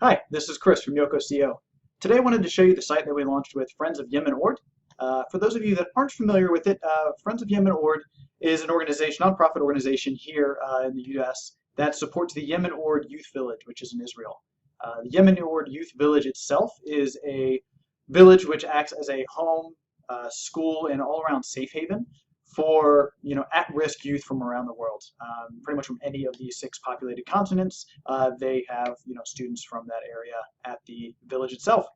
Hi, this is Chris from Yoko CO. Today I wanted to show you the site that we launched with Friends of Yemin Orde. For those of you that aren't familiar with it, Friends of Yemin Orde is an organization, nonprofit organization here in the US that supports the Yemin Orde Youth Village, which is in Israel. The Yemin Orde Youth Village itself is a village which acts as a home, school, and all-around safe haven for at-risk youth from around the world, pretty much from any of the 6 populated continents. They have students from that area at the village itself.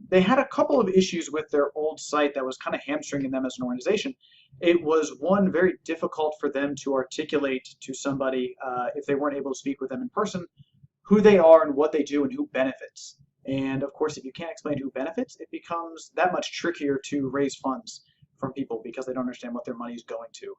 They had a couple of issues with their old site that was kind of hamstringing them as an organization. It was, one, very difficult for them to articulate to somebody if they weren't able to speak with them in person who they are and what they do and who benefits. And of course, if you can't explain who benefits, it becomes that much trickier to raise funds from people because they don't understand what their money is going to.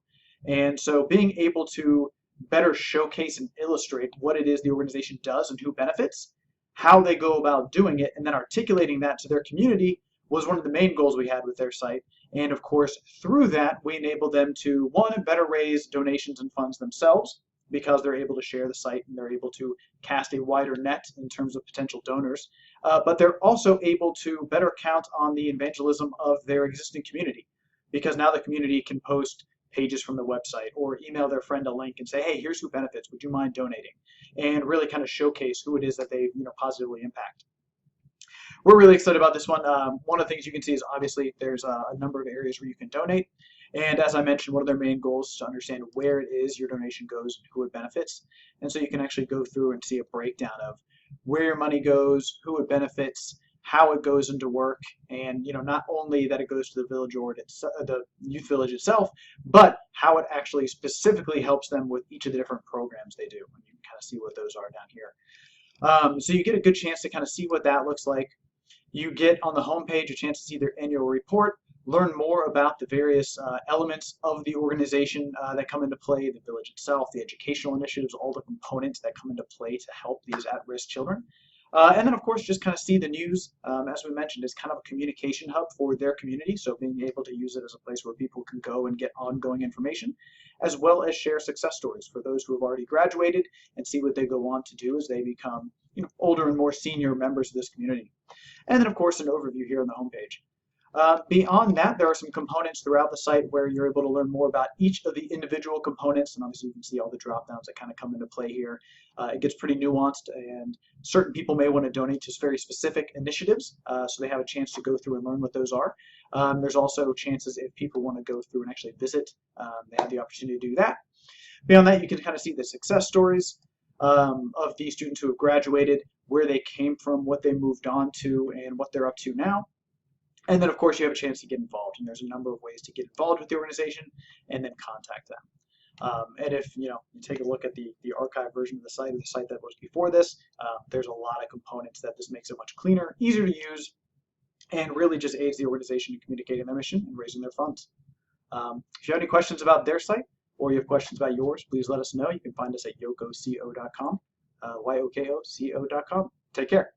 And so being able to better showcase and illustrate what it is the organization does and who benefits, how they go about doing it, and then articulating that to their community was one of the main goals we had with their site. And of course, through that, we enable them to, one, better raise donations and funds themselves because they're able to share the site and they're able to cast a wider net in terms of potential donors. But they're also able to better count on the evangelism of their existing community, because now the community can post pages from the website or email their friend a link and say, hey, here's who benefits, would you mind donating? And really kind of showcase who it is that they positively impact. We're really excited about this one. One of the things you can see is obviously there's a number of areas where you can donate. And as I mentioned, one of their main goals is to understand where it is your donation goes and who it benefits. And so you can actually go through and see a breakdown of where your money goes, who it benefits, how it goes into work, and not only that it goes to the village or the youth village itself, but how it actually specifically helps them with each of the different programs they do. And you can kind of see what those are down here. So you get a good chance to kind of see what that looks like. You get on the homepage a chance to see their annual report, learn more about the various elements of the organization that come into play, the village itself, the educational initiatives, all the components that come into play to help these at-risk children. And then, of course, just kind of see the news, as we mentioned, is kind of a communication hub for their community, so being able to use it as a place where people can go and get ongoing information, as well as share success stories for those who have already graduated and see what they go on to do as they become older and more senior members of this community. And then, of course, an overview here on the homepage. Beyond that, there are some components throughout the site where you're able to learn more about each of the individual components, and obviously you can see all the drop downs that kind of come into play here. It gets pretty nuanced, and certain people may want to donate to very specific initiatives, so they have a chance to go through and learn what those are. There's also chances if people want to go through and actually visit, they have the opportunity to do that. Beyond that, you can kind of see the success stories of the students who have graduated, where they came from, what they moved on to, and what they're up to now. And then, of course, you have a chance to get involved, and there's a number of ways to get involved with the organization and then contact them. And if you take a look at the archive version of the site, or the site that was before this, there's a lot of components that this makes it much cleaner, easier to use, and really just aids the organization in communicating their mission and raising their funds. If you have any questions about their site, or you have questions about yours, please let us know. You can find us at yokoco.com, YOKOCO.com. Take care.